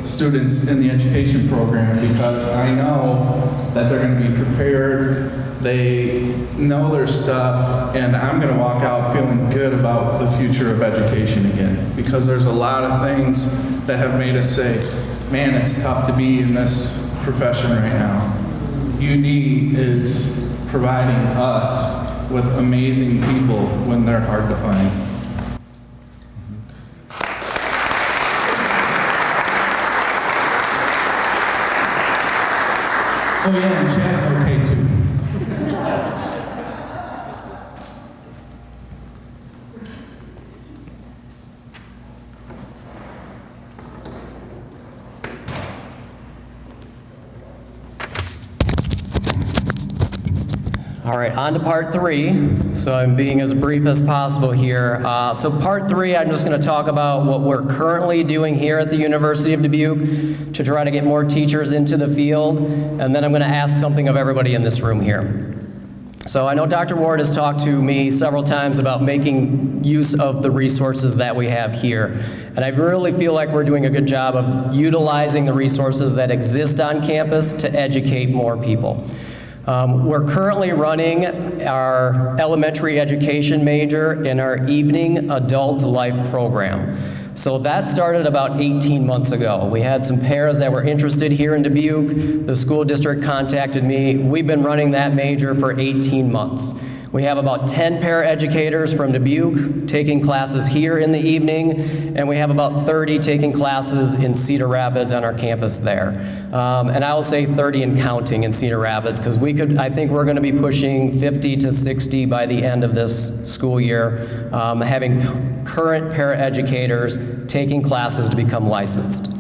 students in the education program, because I know that they're going to be prepared, they know their stuff, and I'm going to walk out feeling good about the future of education again, because there's a lot of things that have made us say, man, it's tough to be in this profession right now. UD is providing us with amazing people when they're hard to find. Oh yeah, and Chad's okay too. All right, on to part 3. So I'm being as brief as possible here. So part 3, I'm just going to talk about what we're currently doing here at the University of Dubuque to try to get more teachers into the field, and then I'm going to ask something of everybody in this room here. So I know Dr. Ward has talked to me several times about making use of the resources that we have here. And I really feel like we're doing a good job of utilizing the resources that exist on campus to educate more people. We're currently running our elementary education major in our evening adult life program. So that started about 18 months ago. We had some pairs that were interested here in Dubuque. The school district contacted me. We've been running that major for 18 months. We have about 10 paraeducators from Dubuque taking classes here in the evening, and we have about 30 taking classes in Cedar Rapids on our campus there. And I will say 30 and counting in Cedar Rapids, because I think we're going to be pushing 50 to 60 by the end of this school year, having current paraeducators taking classes to become licensed.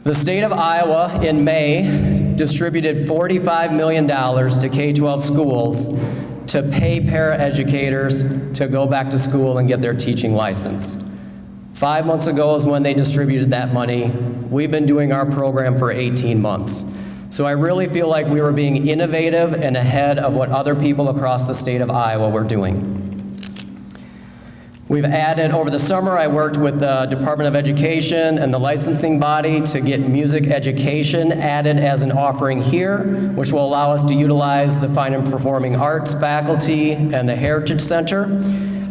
The state of Iowa in May distributed $45 million to K-12 schools to pay paraeducators to go back to school and get their teaching license. 5 months ago is when they distributed that money. We've been doing our program for 18 months. So I really feel like we were being innovative and ahead of what other people across the state of Iowa were doing. We've added, over the summer, I worked with the Department of Education and the licensing body to get music education added as an offering here, which will allow us to utilize the Fine and Performing Arts faculty and the Heritage Center.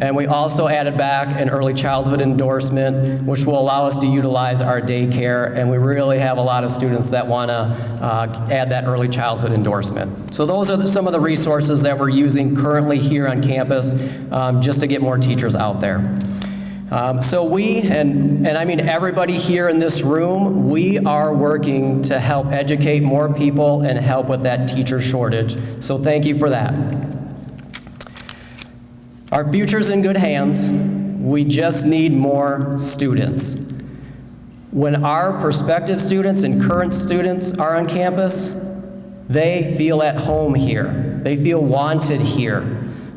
And we also added back an early childhood endorsement, which will allow us to utilize our daycare, and we really have a lot of students that want to add that early childhood endorsement. So those are some of the resources that we're using currently here on campus just to get more teachers out there. So we, and I mean everybody here in this room, we are working to help educate more people and help with that teacher shortage. So thank you for that. Our future's in good hands. We just need more students. When our prospective students and current students are on campus, they feel at home here. They feel wanted here.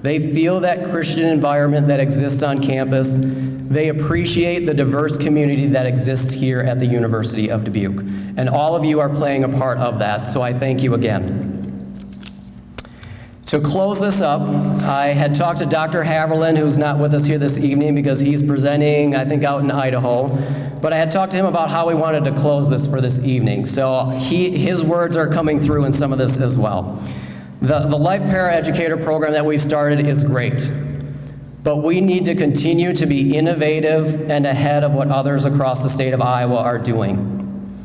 They feel that Christian environment that exists on campus. They appreciate the diverse community that exists here at the University of Dubuque. And all of you are playing a part of that, so I thank you again. To close this up, I had talked to Dr. Haverland, who's not with us here this evening because he's presenting, I think, out in Idaho. But I had talked to him about how we wanted to close this for this evening. So his words are coming through in some of this as well. The Life Paraeducator program that we've started is great. But we need to continue to be innovative and ahead of what others across the state of Iowa are doing.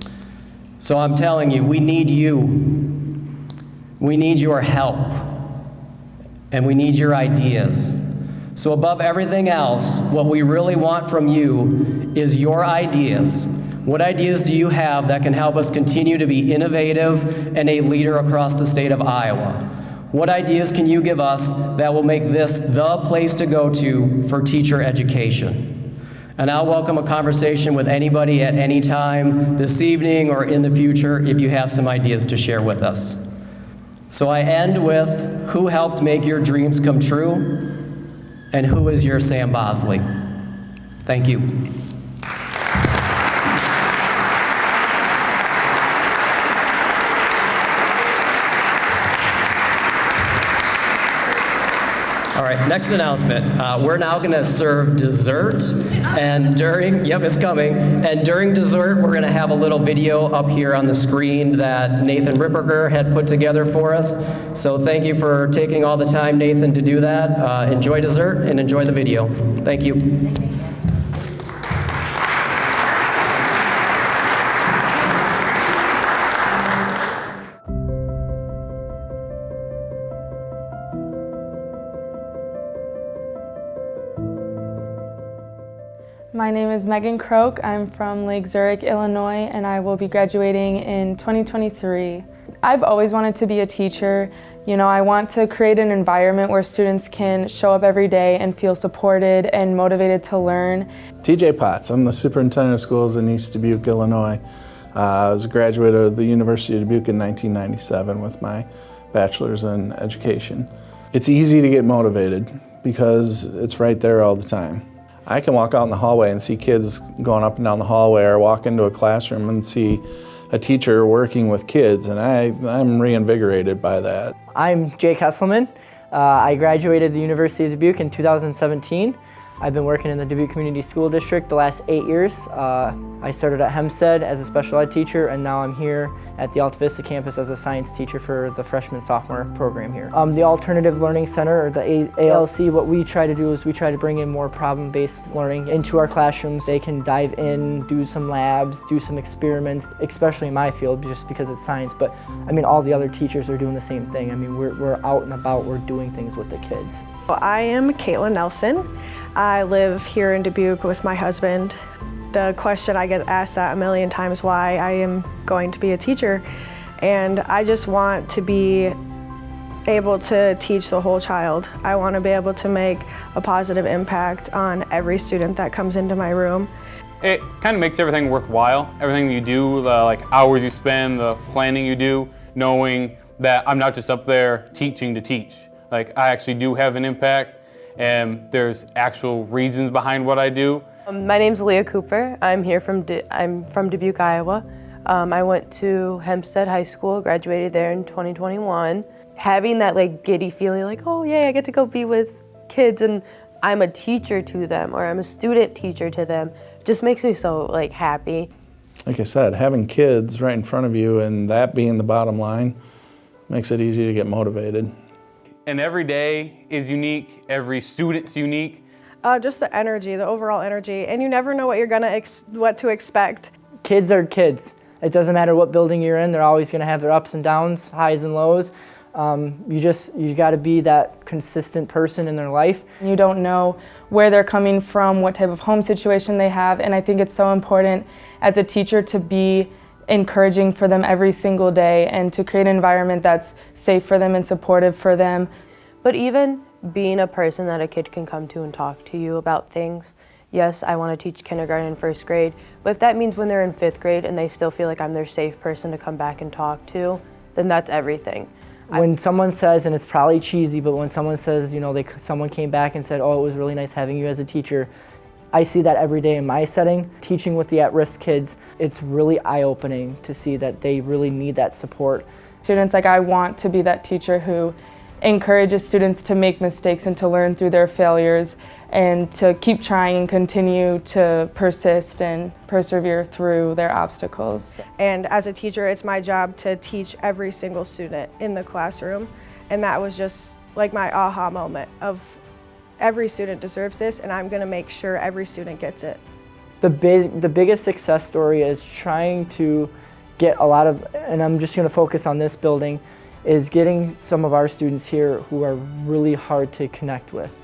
So I'm telling you, we need you. We need your help. And we need your ideas. So above everything else, what we really want from you is your ideas. What ideas do you have that can help us continue to be innovative and a leader across the state of Iowa? What ideas can you give us that will make this the place to go to for teacher education? And I'll welcome a conversation with anybody at any time this evening or in the future if you have some ideas to share with us. So I end with, who helped make your dreams come true? And who is your Sam Bosley? Thank you. All right, next announcement. We're now going to serve dessert, and it's coming. And during dessert, we're going to have a little video up here on the screen that Nathan Ripperger had put together for us. So thank you for taking all the time, Nathan, to do that. Enjoy dessert and enjoy the video. Thank you. My name is Megan Croak. I'm from Lake Zurich, Illinois, and I will be graduating in 2023. I've always wanted to be a teacher. You know, I want to create an environment where students can show up every day and feel supported and motivated to learn. TJ Potts, I'm the superintendent of schools in East Dubuque, Illinois. I was a graduate of the University of Dubuque in 1997 with my bachelor's in education. It's easy to get motivated because it's right there all the time. I can walk out in the hallway and see kids going up and down the hallway, or walk into a classroom and see a teacher working with kids, and I'm reinvigorated by that. I'm Jake Hesselman. I graduated the University of Dubuque in 2017. I've been working in the Dubuque Community School District the last 8 years. I started at Hempstead as a special ed teacher, and now I'm here at the Alta Vista campus as a science teacher for the freshman-sophomore program here. The Alternative Learning Center, or the ALC, what we try to do is we try to bring in more problem-based learning into our classrooms. They can dive in, do some labs, do some experiments, especially in my field just because it's science, but I mean all the other teachers are doing the same thing. I mean we're out and about, we're doing things with the kids. I am Caitlin Nelson. I live here in Dubuque with my husband. The question I get asked that a million times, why I am going to be a teacher. And I just want to be able to teach the whole child. I want to be able to make a positive impact on every student that comes into my room. It kind of makes everything worthwhile. Everything you do, the hours you spend, the planning you do, knowing that I'm not just up there teaching to teach. I actually do have an impact, and there's actual reasons behind what I do. My name's Leah Cooper. I'm from Dubuque, Iowa. I went to Hempstead High School, graduated there in 2021. Having that giddy feeling oh yay, I get to go be with kids and I'm a teacher to them, or I'm a student teacher to them, just makes me so happy. Like I said, having kids right in front of you and that being the bottom line makes it easy to get motivated. And every day is unique, every student's unique. Just the energy, the overall energy, and you never know what you're what to expect. Kids are kids. It doesn't matter what building you're in, they're always going to have their ups and downs, highs and lows. You got to be that consistent person in their life. You don't know where they're coming from, what type of home situation they have, and I think it's so important as a teacher to be encouraging for them every single day and to create an environment that's safe for them and supportive for them. But even being a person that a kid can come to and talk to you about things. Yes, I want to teach kindergarten and first grade, but if that means when they're in 5th grade and they still feel like I'm their safe person to come back and talk to, then that's everything. When someone says, and it's probably cheesy, but when someone says, someone came back and said, oh, it was really nice having you as a teacher, I see that every day in my setting. Teaching with the at-risk kids, it's really eye-opening to see that they really need that support. Students, I want to be that teacher who encourages students to make mistakes and to learn through their failures and to keep trying and continue to persist and persevere through their obstacles. And as a teacher, it's my job to teach every single student in the classroom. And that was just my aha moment of every student deserves this, and I'm going to make sure every student gets it. The biggest success story is trying to get a lot of, and I'm just going to focus on this building, is getting some of our students here who are really hard to connect with.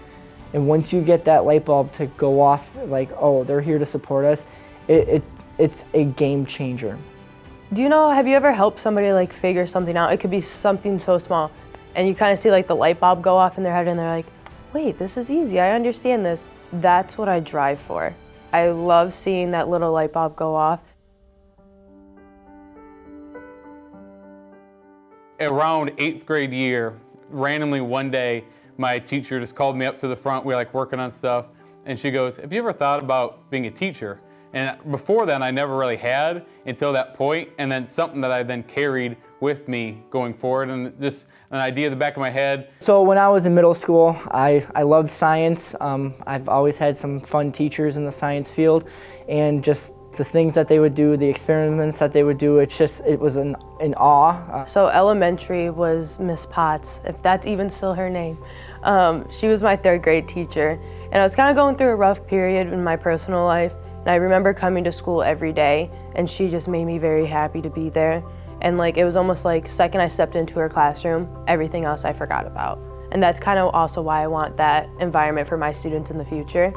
And once you get that light bulb to go off, oh, they're here to support us, it's a game changer. Have you ever helped somebody figure something out? It could be something so small, and you kind of see the light bulb go off in their head and they're like, wait, this is easy, I understand this. That's what I drive for. I love seeing that little light bulb go off. Around 8th grade year, randomly one day, my teacher just called me up to the front. We were working on stuff, and she goes, have you ever thought about being a teacher? And before then, I never really had until that point, and then something that I then carried with me going forward, and just an idea in the back of my head. So when I was in middle school, I loved science. I've always had some fun teachers in the science field, and just the things that they would do, the experiments that they would do, it was in awe. So elementary was Miss Potts, if that's even still her name. She was my 3rd grade teacher, and I was kind of going through a rough period in my personal life, and I remember coming to school every day, and she just made me very happy to be there. And it was almost second I stepped into her classroom, everything else I forgot about. And that's kind of also why I want that environment for my students in the future.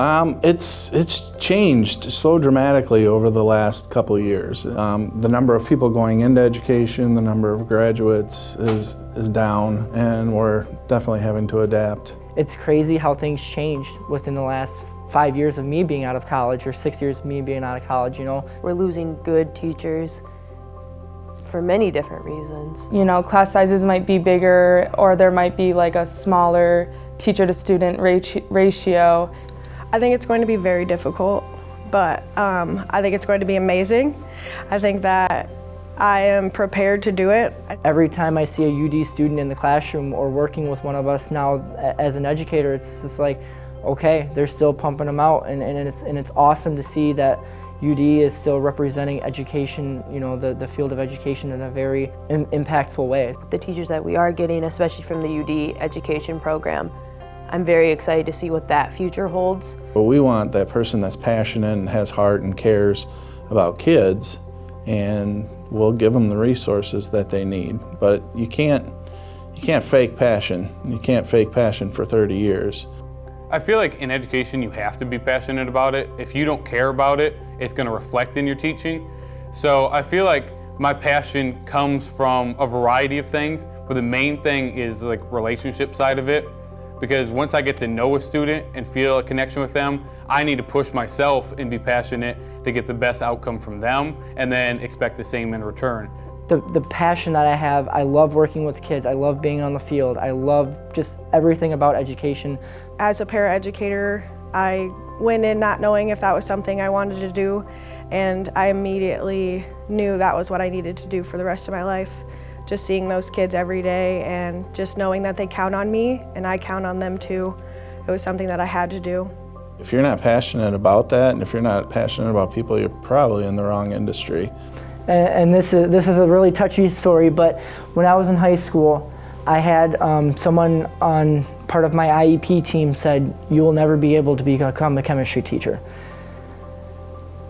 It's changed so dramatically over the last couple of years. The number of people going into education, the number of graduates is down, and we're definitely having to adapt. It's crazy how things changed within the last 5 years of me being out of college, or 6 years of me being out of college, you know. We're losing good teachers for many different reasons. You know, class sizes might be bigger, or there might be like a smaller teacher to student ratio. I think it's going to be very difficult, but I think it's going to be amazing. I think that I am prepared to do it. Every time I see a UD student in the classroom or working with one of us now as an educator, it's just like, okay, they're still pumping them out, and it's awesome to see that UD is still representing education, you know, the field of education in a very impactful way. The teachers that we are getting, especially from the UD education program, I'm very excited to see what that future holds. But we want that person that's passionate and has heart and cares about kids, and we'll give them the resources that they need. But you can't fake passion. You can't fake passion for 30 years. I feel like in education you have to be passionate about it. If you don't care about it, it's going to reflect in your teaching. So I feel like my passion comes from a variety of things, but the main thing is like relationship side of it. Because once I get to know a student and feel a connection with them, I need to push myself and be passionate to get the best outcome from them, and then expect the same in return. The passion that I have, I love working with kids, I love being on the field, I love just everything about education. As a paraeducator, I went in not knowing if that was something I wanted to do, and I immediately knew that was what I needed to do for the rest of my life. Just seeing those kids every day and just knowing that they count on me and I count on them too. It was something that I had to do. If you're not passionate about that, and if you're not passionate about people, you're probably in the wrong industry. And this is a really touchy story, but when I was in high school, I had someone on part of my IEP team said, "You will never be able to become a chemistry teacher."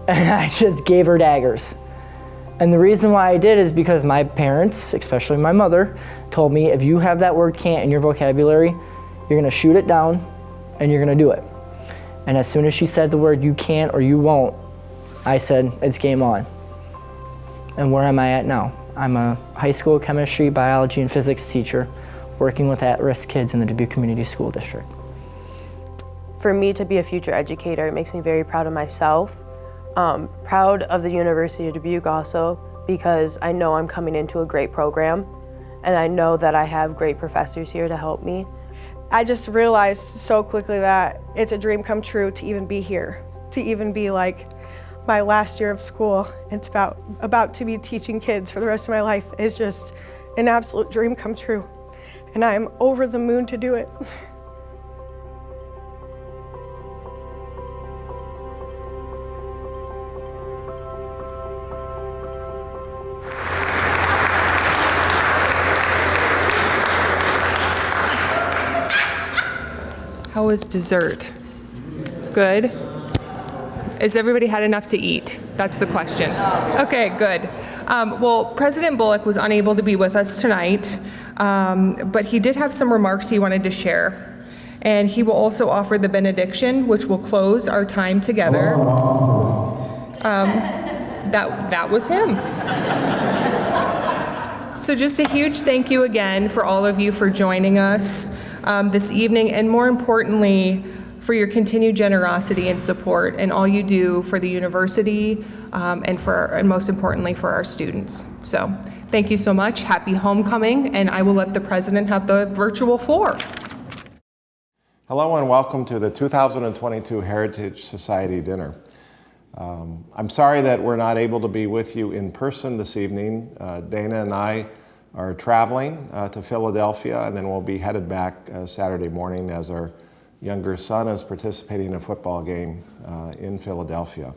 And I just gave her daggers. And the reason why I did is because my parents, especially my mother, told me, if you have that word can't in your vocabulary, you're gonna shoot it down and you're gonna do it. And as soon as she said the word you can't or you won't, I said, it's game on. And where am I at now? I'm a high school chemistry, biology, and physics teacher working with at-risk kids in the Dubuque Community School District. For me to be a future educator, it makes me very proud of myself. Proud of the University of Dubuque also, because I know I'm coming into a great program, and I know that I have great professors here to help me. I just realized so quickly that it's a dream come true to even be here, to even be like my last year of school. It's about to be teaching kids for the rest of my life is just an absolute dream come true, and I'm over the moon to do it. How was dessert? Good? Has everybody had enough to eat? That's the question. Okay, good. Well, President Bullock was unable to be with us tonight, but he did have some remarks he wanted to share. And he will also offer the benediction, which will close our time together. That was him. So just a huge thank you again for all of you for joining us this evening, and more importantly, for your continued generosity and support and all you do for the university and most importantly for our students. So thank you so much. Happy homecoming, and I will let the president have the virtual floor. Hello and welcome to the 2022 Heritage Society Dinner. I'm sorry that we're not able to be with you in person this evening. Dana and I are traveling to Philadelphia, and then we'll be headed back Saturday morning as our younger son is participating in a football game in Philadelphia.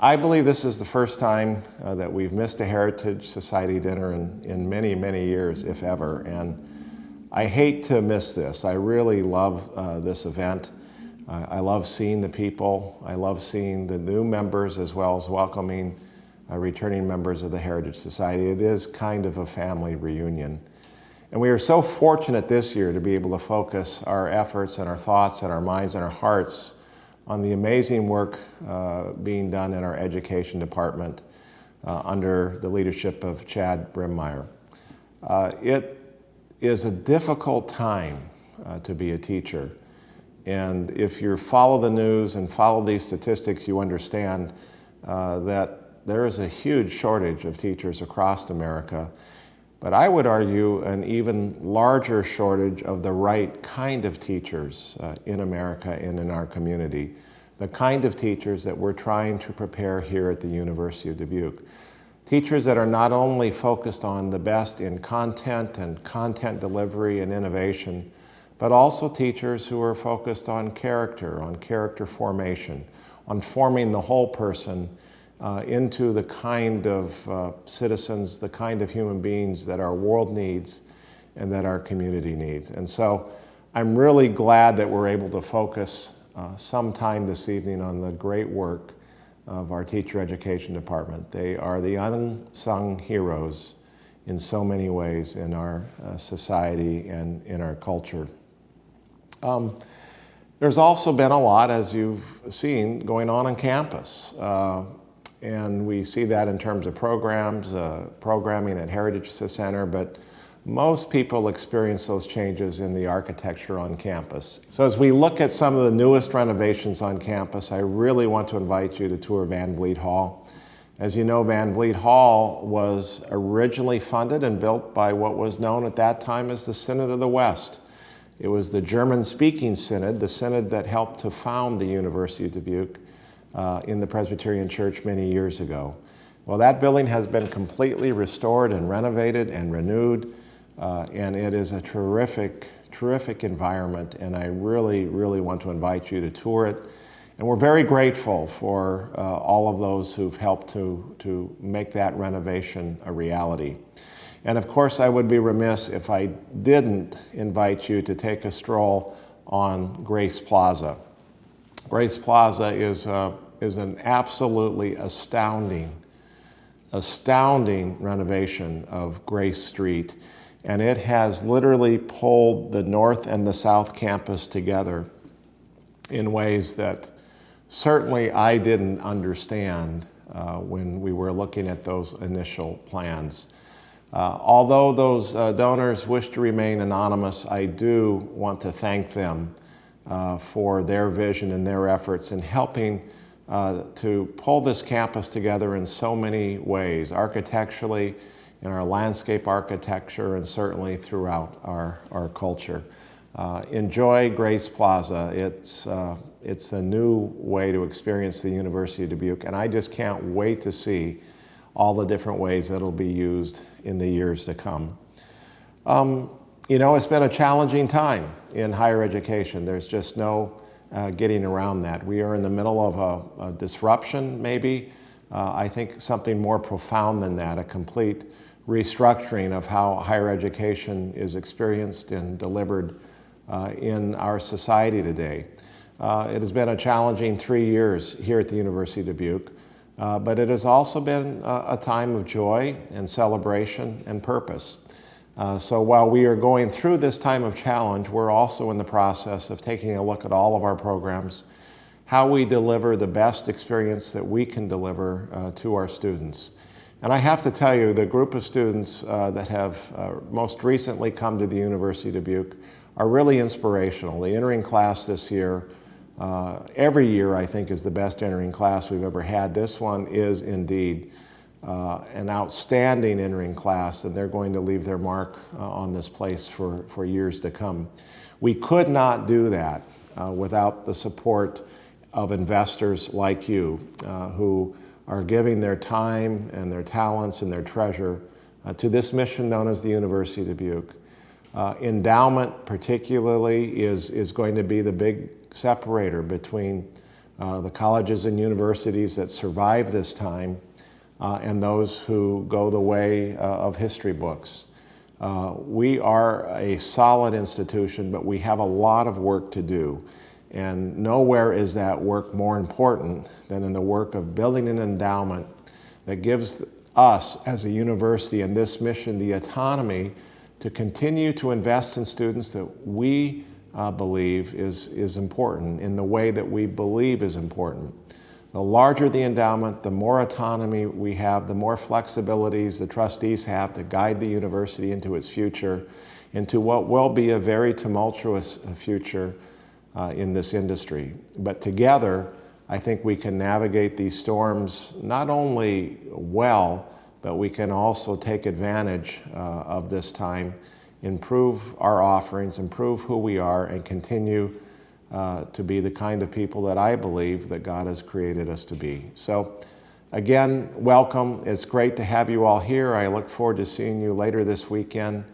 I believe this is the first time that we've missed a Heritage Society dinner in many, many years, if ever, and I hate to miss this. I really love this event. I love seeing the people. I love seeing the new members as well as welcoming returning members of the Heritage Society. It is kind of a family reunion. And we are so fortunate this year to be able to focus our efforts and our thoughts and our minds and our hearts on the amazing work being done in our education department under the leadership of Chad Brimmeyer. It is a difficult time to be a teacher. And if you follow the news and follow these statistics, you understand that there is a huge shortage of teachers across America. But I would argue an even larger shortage of the right kind of teachers in America and in our community, the kind of teachers that we're trying to prepare here at the University of Dubuque. Teachers that are not only focused on the best in content and content delivery and innovation, but also teachers who are focused on character formation, on forming the whole person into the kind of citizens, the kind of human beings that our world needs and that our community needs. And so I'm really glad that we're able to focus some time this evening on the great work of our teacher education department. They are the unsung heroes in so many ways in our society and in our culture. There's also been a lot, as you've seen, going on campus. And we see that in terms of programs, programming at Heritage Center, but most people experience those changes in the architecture on campus. So as we look at some of the newest renovations on campus, I really want to invite you to tour Van Vliet Hall. As you know, Van Vliet Hall was originally funded and built by what was known at that time as the Synod of the West. It was the German-speaking synod, the synod that helped to found the University of Dubuque in the Presbyterian Church many years ago. Well, that building has been completely restored and renovated and renewed, and it is a terrific, terrific environment, and I really, really want to invite you to tour it. And we're very grateful for all of those who've helped to make that renovation a reality. And of course, I would be remiss if I didn't invite you to take a stroll on Grace Plaza. Grace Plaza is an absolutely astounding renovation of Grace Street. And it has literally pulled the North and the South Campus together in ways that certainly I didn't understand when we were looking at those initial plans. Although those donors wish to remain anonymous, I do want to thank them for their vision and their efforts in helping to pull this campus together in so many ways, architecturally, in our landscape architecture, and certainly throughout our culture. Enjoy Grace Plaza. It's a new way to experience the University of Dubuque, and I just can't wait to see all the different ways that it'll be used in the years to come. You know, it's been a challenging time in higher education. There's just no getting around that. We are in the middle of a disruption, maybe. I think something more profound than that, a complete restructuring of how higher education is experienced and delivered in our society today. It has been a challenging 3 years here at the University of Dubuque, but it has also been a time of joy and celebration and purpose. So while we are going through this time of challenge, we're also in the process of taking a look at all of our programs, how we deliver the best experience that we can deliver to our students. And I have to tell you, the group of students that have most recently come to the University of Dubuque are really inspirational. The entering class this year, every year I think is the best entering class we've ever had. This one is indeed an outstanding entering class, and they're going to leave their mark on this place for years to come. We could not do that without the support of investors like you who are giving their time and their talents and their treasure to this mission known as the University of Dubuque. Endowment particularly is going to be the big separator between the colleges and universities that survive this time and those who go the way of history books. We are a solid institution, but we have a lot of work to do. And nowhere is that work more important than in the work of building an endowment that gives us as a university and this mission the autonomy to continue to invest in students that we believe is important, in the way that we believe is important. The larger the endowment, the more autonomy we have, the more flexibilities the trustees have to guide the university into its future, into what will be a very tumultuous future in this industry. But together, I think we can navigate these storms not only well, but we can also take advantage of this time, improve our offerings, improve who we are, and continue to be the kind of people that I believe that God has created us to be. So again, welcome. It's great to have you all here. I look forward to seeing you later this weekend.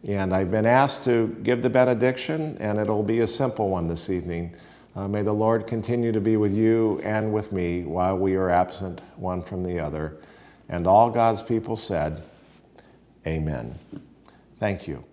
And I've been asked to give the benediction, and it'll be a simple one this evening. May the Lord continue to be with you and with me while we are absent one from the other. And all God's people said, Amen. Thank you.